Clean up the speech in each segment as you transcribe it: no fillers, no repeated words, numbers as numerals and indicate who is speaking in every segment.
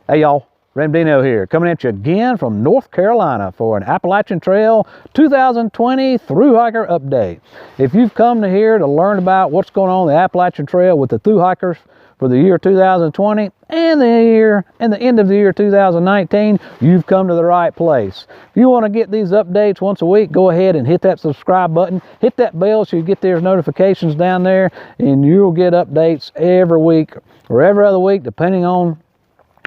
Speaker 1: Hey y'all, Ramdino here, coming at you again from North Carolina for an Appalachian Trail 2020 Thru Hiker update. If you've come to here to learn about what's going on the Appalachian Trail with the thru hikers for the year 2020 and the end of the year 2019, you've come to the right place. If you want to get these updates once a week, go ahead and hit that subscribe button, hit that bell so you get those notifications down there, and you'll get updates every week or every other week, depending on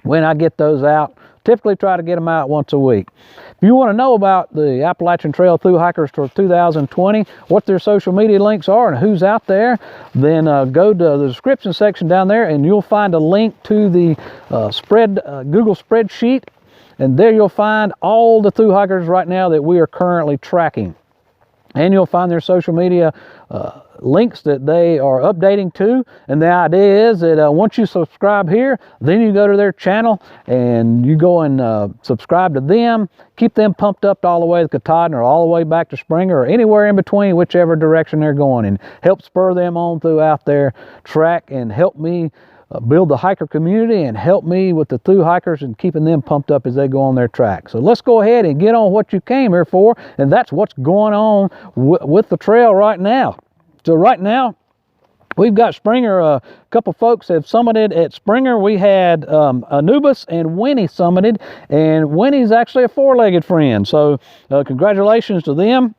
Speaker 1: when I get those out. Typically try to get them out once a week. If you want to know about the Appalachian Trail Thru Hikers for 2020, what their social media links are and who's out there, then go to the description section down there and you'll find a link to the Google spreadsheet, and there you'll find all the thru hikers right now that we are currently tracking. And you'll find their social media links that they are updating to. And the idea is that once you subscribe here, then you go to their channel and you go and subscribe to them, keep them pumped up all the way to Katahdin or all the way back to Springer or anywhere in between, whichever direction they're going, and help spur them on throughout their track and help me build the hiker community and help me with the thru hikers and keeping them pumped up as they go on their track. So let's go ahead and get on what you came here for, and that's what's going on with the trail right now. So right now, we've got Springer. A couple folks have summited at Springer. We had Anubis and Winnie summited, and Winnie's actually a four-legged friend. So congratulations to them.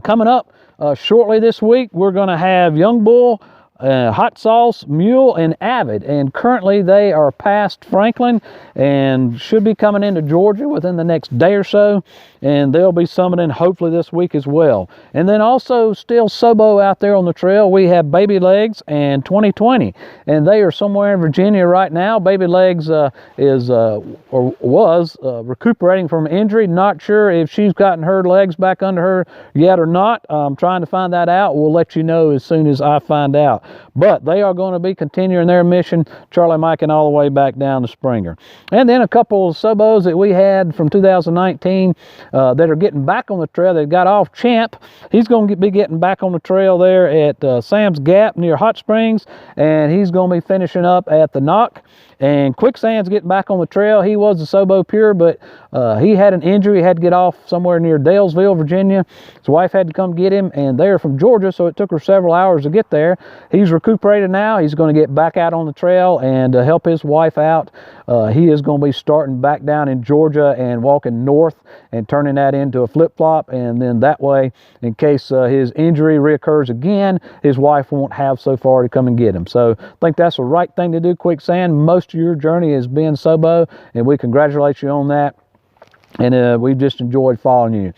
Speaker 1: Coming up shortly this week, we're going to have Young Bull, Hot Sauce, Mule, and Avid, and currently they are past Franklin and should be coming into Georgia within the next day or so, and they'll be summiting hopefully this week as well. And then also still SOBO out there on the trail. We have Baby Legs and 2020, and they are somewhere in Virginia right now. Baby Legs was recuperating from injury. Not sure if she's gotten her legs back under her yet or not. I'm trying to find that out. We'll let you know as soon as I find out. But they are going to be continuing their mission, Charlie Mike, and all the way back down to Springer. And then a couple of SOBOs that we had from 2019 that are getting back on the trail. They got off Champ. He's going to be getting back on the trail there at Sam's Gap near Hot Springs, and he's going to be finishing up at the Knock. And Quicksand's getting back on the trail. He was a SOBO Pure, but he had an injury. He had to get off somewhere near Dalesville, Virginia. His wife had to come get him, and they're from Georgia, so it took her several hours to get there. He's recuperated now. He's going to get back out on the trail and help his wife out. He is going to be starting back down in Georgia and walking north and turning that into a flip-flop, and then that way, in case his injury reoccurs again, his wife won't have so far to come and get him. So I think that's the right thing to do, Quicksand. Most of your journey has been SOBO, and we congratulate you on that, and we've just enjoyed following you.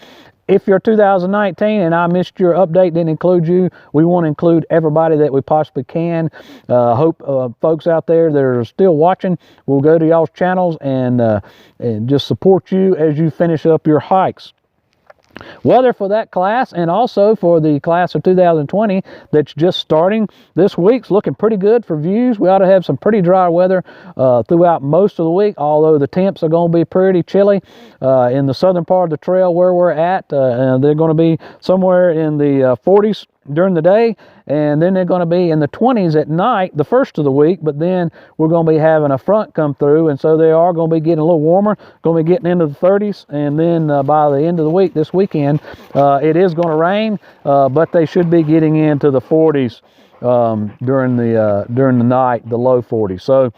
Speaker 1: If you're 2019 and I missed your update, didn't include you, we want to include everybody that we possibly can. Hope folks out there that are still watching will go to y'all's channels and just support you as you finish up your hikes. Weather for that class and also for the class of 2020 that's just starting this week's looking pretty good for views. We ought to have some pretty dry weather throughout most of the week, although the temps are going to be pretty chilly in the southern part of the trail where we're at. They're going to be somewhere in the 40s during the day, and then they're going to be in the 20s at night the first of the week, but then we're going to be having a front come through, and so they are going to be getting a little warmer, going to be getting into the 30s, and then by the end of the week, this weekend, it is going to rain, but they should be getting into the 40s during the night, the low 40s. So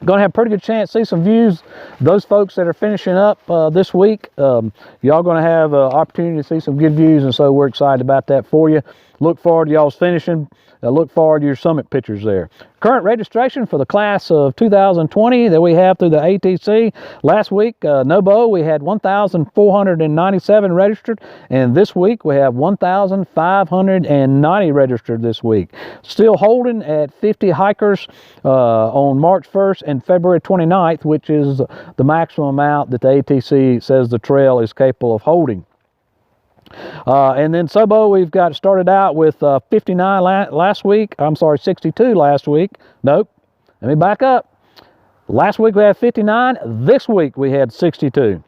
Speaker 1: going to have a pretty good chance to see some views. Those folks that are finishing up this week, y'all going to have an opportunity to see some good views, and so we're excited about that for you. Look forward to y'all's finishing. Look forward to your summit pictures there. Current registration for the class of 2020 that we have through the ATC. Last week, NOBO, we had 1,497 registered, and this week we have 1,590 registered this week. Still holding at 50 hikers on March 1st and February 29th, which is the maximum amount that the ATC says the trail is capable of holding. And then SOBO, we've got started out with 59 last week. I'm sorry, 62 last week. Nope. Let me back up. Last week we had 59. This week we had 62.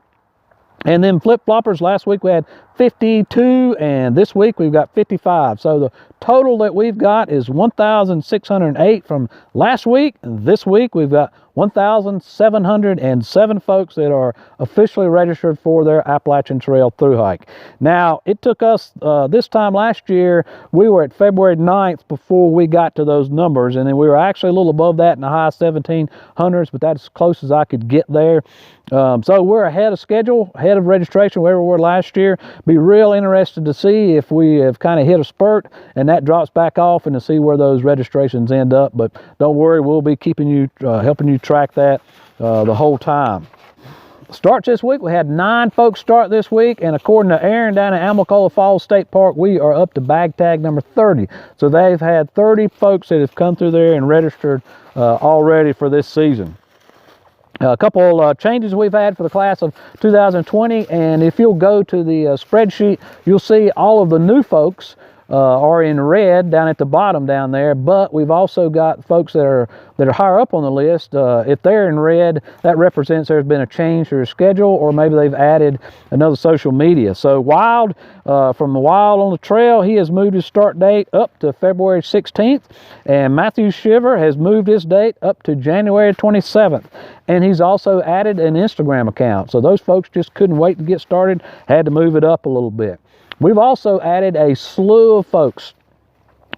Speaker 1: And then flip-floppers, last week we had 52, and this week we've got 55. So the total that we've got is 1,608 from last week. This week we've got 1,707 folks that are officially registered for their Appalachian Trail Thru Hike. Now, it took us, this time last year, we were at February 9th before we got to those numbers, and then we were actually a little above that in the high 1700s, but that's as close as I could get there. So we're ahead of schedule, ahead of registration where we were last year. Be real interested to see if we have kind of hit a spurt and that drops back off, and to see where those registrations end up. But don't worry, we'll be keeping you, helping you track that the whole time. Starts this week, we had 9 folks start this week, and according to Aaron down at Amicalola Falls State Park, we are up to bag tag number 30. So they've had 30 folks that have come through there and registered already for this season. A couple changes we've had for the class of 2020, and if you'll go to the spreadsheet, you'll see all of the new folks are in red down at the bottom down there, but we've also got folks that are higher up on the list. If they're in red, that represents there's been a change to their schedule, or maybe they've added another social media. So Wild, from the Wild on the Trail, he has moved his start date up to February 16th, and Matthew Shiver has moved his date up to January 27th. And he's also added an Instagram account. So those folks just couldn't wait to get started, had to move it up a little bit. We've also added a slew of folks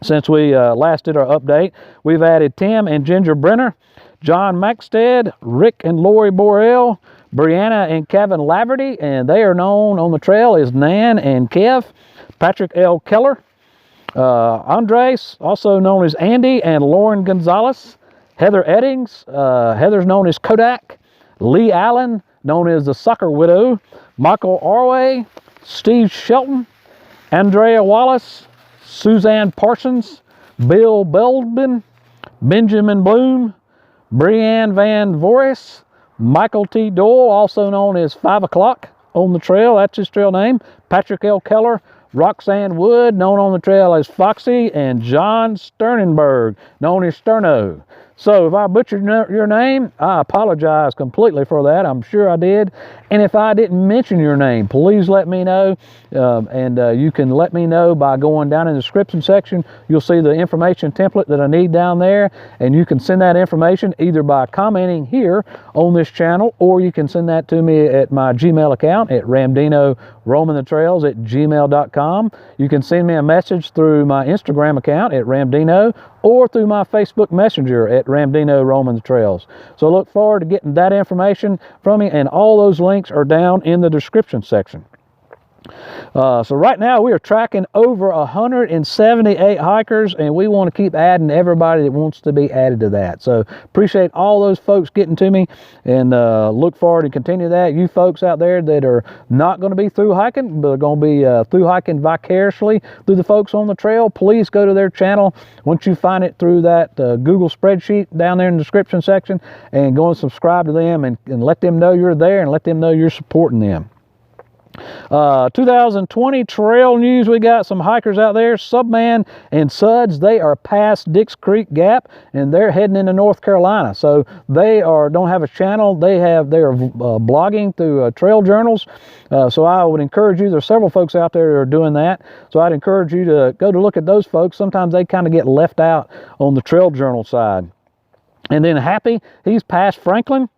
Speaker 1: since we last did our update. We've added Tim and Ginger Brenner, John Maxted, Rick and Lori Borrell, Brianna and Kevin Laverty, and they are known on the trail as Nan and Kev, Patrick L. Keller, Andres, also known as Andy, and Lauren Gonzalez, Heather Eddings, Heather's known as Kodak, Lee Allen, known as the Sucker Widow, Michael Arway, Steve Shelton, Andrea Wallace, Suzanne Parsons, Bill Beldman, Benjamin Bloom, Brianne Van Voorhis, Michael T. Doyle, also known as 5 O'Clock on the trail, that's his trail name, Patrick L. Keller, Roxanne Wood, known on the trail as Foxy, and John Sternenberg, known as Sterno. So if I butchered your name, I apologize completely for that. I'm sure I did. And if I didn't mention your name, please let me know. You can let me know by going down in the description section. You'll see the information template that I need down there. And you can send that information either by commenting here on this channel, or you can send that to me at my Gmail account at ramdinoroamingthetrails@gmail.com. You can send me a message through my Instagram account at ramdino, or through my Facebook Messenger at ramdinoroamingthetrails. So I look forward to getting that information from you, and all those links are down in the description section. So right now we are tracking over 178 hikers, and we want to keep adding everybody that wants to be added to that. So appreciate all those folks getting to me, and look forward to continue that. You folks out there that are not going to be through hiking, but are going to be through hiking vicariously through the folks on the trail, please go to their channel once you find it through that Google spreadsheet down there in the description section, and go and subscribe to them, and let them know you're there, and let them know you're supporting them. 2020 trail news, we got some hikers out there. Subman and Suds, they are past Dix Creek Gap, and they're heading into North Carolina. So they don't have a channel, they are blogging through trail journals. So I would encourage you, there's several folks out there that are doing that, so I'd encourage you to go to look at those folks. Sometimes they kind of get left out on the trail journal side. And then Happy, he's past Franklin.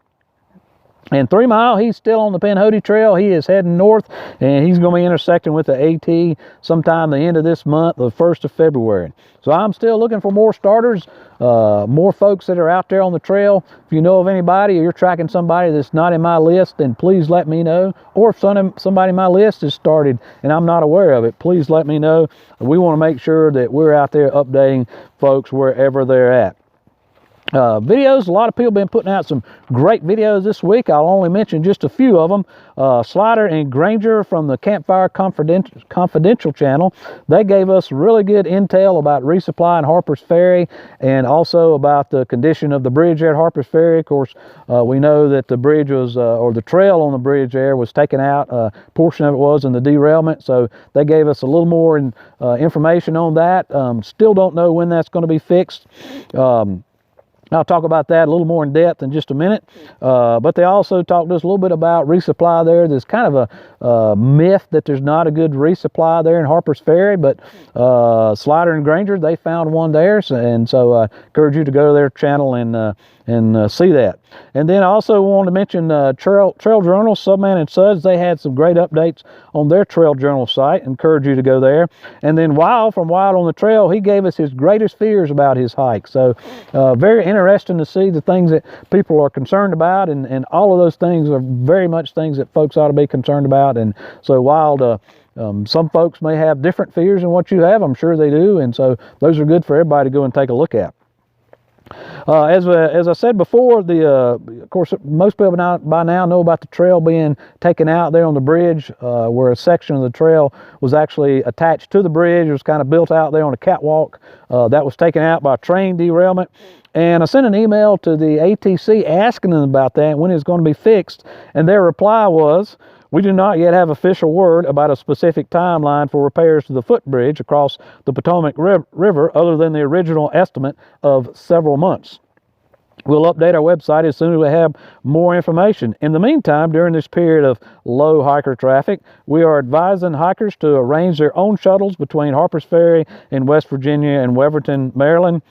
Speaker 1: And 3 Mile, he's still on the Pinhoti Trail. He is heading north, and he's going to be intersecting with the AT sometime the end of this month, the 1st of February. So I'm still looking for more starters, more folks that are out there on the trail. If you know of anybody, or you're tracking somebody that's not in my list, then please let me know. Or if somebody in my list has started and I'm not aware of it, please let me know. We want to make sure that we're out there updating folks wherever they're at. Videos, a lot of people have been putting out some great videos this week. I'll only mention just a few of them. Slider and Granger from the Campfire Confidential channel, they gave us really good intel about resupply in Harper's Ferry, and also about the condition of the bridge there at Harper's Ferry. Of course, we know that the bridge was, or the trail on the bridge there was taken out. A portion of it was in the derailment, so they gave us a little more information on that. Still don't know when that's going to be fixed. I'll talk about that a little more in depth in just a minute. But they also talked to us a little bit about resupply there. There's kind of a myth that there's not a good resupply there in Harpers Ferry, but Slider and Granger, they found one there. And so I encourage you to go to their channel and see that. And then I also wanted to mention Trail Journal, Subman and Suds. They had some great updates on their Trail Journal site. Encourage you to go there. And then Wild from Wild on the Trail, he gave us his greatest fears about his hike. So very interesting to see the things that people are concerned about, and all of those things are very much things that folks ought to be concerned about. And so Wild, some folks may have different fears than what you have. I'm sure they do. And so those are good for everybody to go and take a look at. As I said before, of course, most people by now know about the trail being taken out there on the bridge, where a section of the trail was actually attached to the bridge. It was kind of built out there on a catwalk. That was taken out by a train derailment. And I sent an email to the ATC asking them about that, when it's going to be fixed. And their reply was, "We do not yet have official word about a specific timeline for repairs to the footbridge across the Potomac River other than the original estimate of several months. We'll update our website as soon as we have more information. In the meantime, during this period of low hiker traffic, we are advising hikers to arrange their own shuttles between Harpers Ferry in West Virginia and Weverton, Maryland.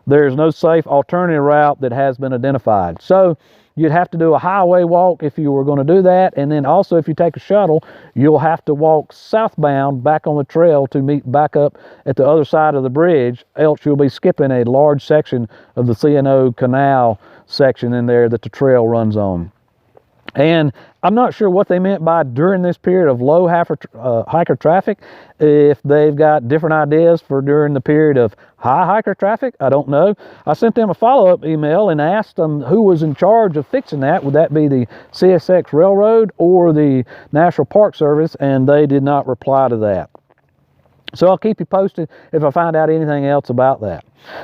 Speaker 1: There is no safe alternative route that has been identified." So you'd have to do a highway walk if you were going to do that. And then also if you take a shuttle, you'll have to walk southbound back on the trail to meet back up at the other side of the bridge. Else you'll be skipping a large section of the C&O Canal section in there that the trail runs on. And I'm not sure what they meant by during this period of low hiker traffic. If they've got different ideas for during the period of high hiker traffic, I don't know. I sent them a follow-up email and asked them who was in charge of fixing that. Would that be the CSX Railroad or the National Park Service? And they did not reply to that. So I'll keep you posted if I find out anything else about that.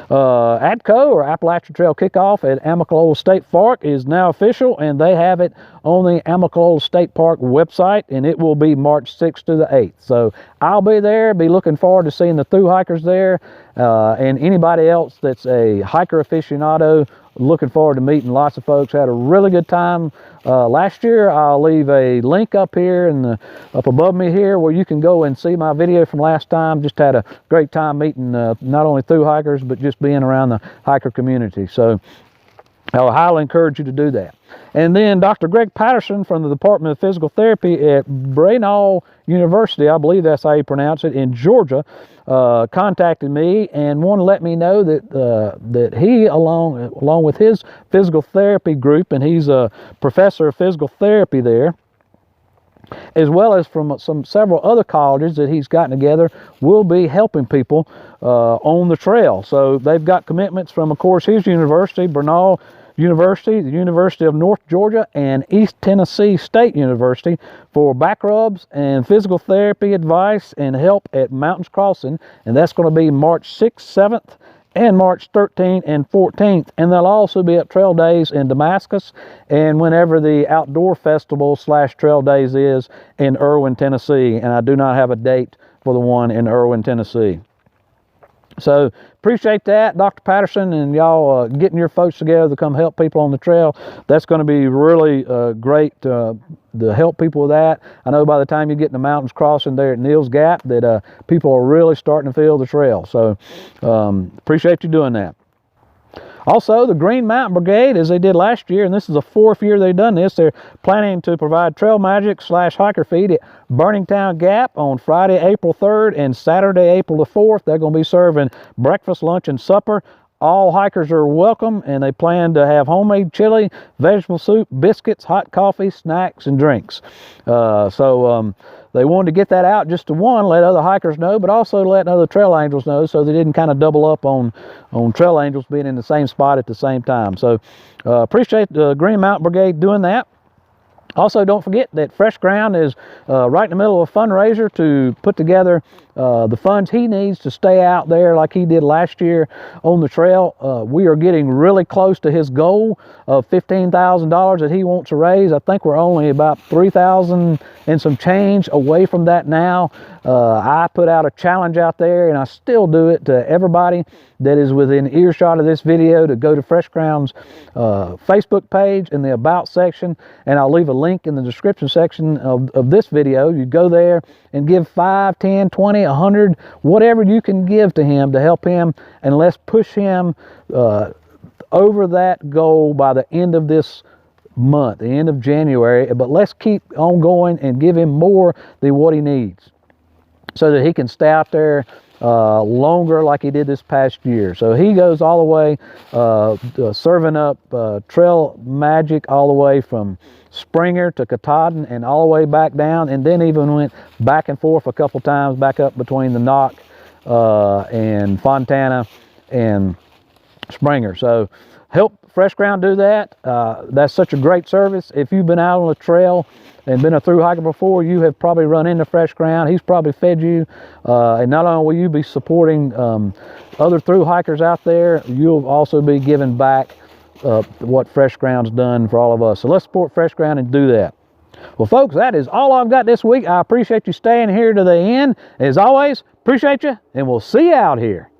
Speaker 1: ATCO, or Appalachian Trail Kickoff at Amicalola State Park, is now official, and they have it on the Amicalola State Park website, and it will be March 6th to the 8th. So I'll be there, be looking forward to seeing the thru hikers there, and anybody else that's a hiker aficionado. Looking forward to meeting lots of folks. Had a really good time last year. I'll leave a link up here and up above me here where you can go and see my video from last time. Just had a great time meeting not only thru hikers, but just being around the hiker community. So I would highly encourage you to do that. And then Dr. Greg Patterson from the Department of Physical Therapy at Brainall University, I believe that's how you pronounce it, in Georgia, contacted me and wanted to let me know that he, along with his physical therapy group, and he's a professor of physical therapy there, as well as from several other colleges that he's gotten together, will be helping people on the trail. So they've got commitments from, of course, his university, Brainall University, the University of North Georgia, and East Tennessee State University for back rubs and physical therapy advice and help at Mountains Crossing. And that's going to be March 6th, 7th, and March 13th and 14th. And they'll also be at Trail Days in Damascus and whenever the Outdoor Festival / Trail Days is in Irwin, Tennessee. And I do not have a date for the one in Irwin, Tennessee. So appreciate that, Dr. Patterson, and y'all getting your folks together to come help people on the trail. That's going to be really great to help people with that. I know by the time you get to Mountains Crossing there at Neal's Gap that people are really starting to feel the trail. So appreciate you doing that. Also, the Green Mountain Brigade, as they did last year, and this is the 4th year they've done this, they're planning to provide trail magic / hiker feed at Burningtown Gap on Friday, April 3rd and Saturday, April the 4th. They're going to be serving breakfast, lunch, and supper. All hikers are welcome, and they plan to have homemade chili, vegetable soup, biscuits, hot coffee, snacks, and drinks. They wanted to get that out just to let other hikers know, but also let other trail angels know so they didn't kind of double up on trail angels being in the same spot at the same time. So appreciate the Green Mountain Brigade doing that. Also, don't forget that Fresh Ground is right in the middle of a fundraiser to put together the funds he needs to stay out there like he did last year on the trail. We are getting really close to his goal of $15,000 that he wants to raise. I think we're only about $3,000 and some change away from that now. I put out a challenge out there, and I still do it to everybody that is within earshot of this video to go to Fresh Ground's Facebook page in the About section, and I'll leave a link in the description section of this video. You go there and give 5, 10, 20, 100, whatever you can give to him to help him, and let's push him over that goal by the end of this month, the end of January. But let's keep on going and give him more than what he needs so that he can stay out there longer like he did this past year. So he goes all the way serving up trail magic all the way from Springer to Katahdin and all the way back down, and then even went back and forth a couple times back up between the Knock and Fontana and Springer. So help Fresh Ground do that. That's such a great service. If you've been out on a trail and been a thru hiker before, you have probably run into Fresh Ground. He's probably fed you, and not only will you be supporting other thru hikers out there, you'll also be giving back what Fresh Ground's done for all of us. So let's support Fresh Ground and do that. Well, folks, that is all I've got this week. I appreciate you staying here to the end. As always, appreciate you, and we'll see you out here.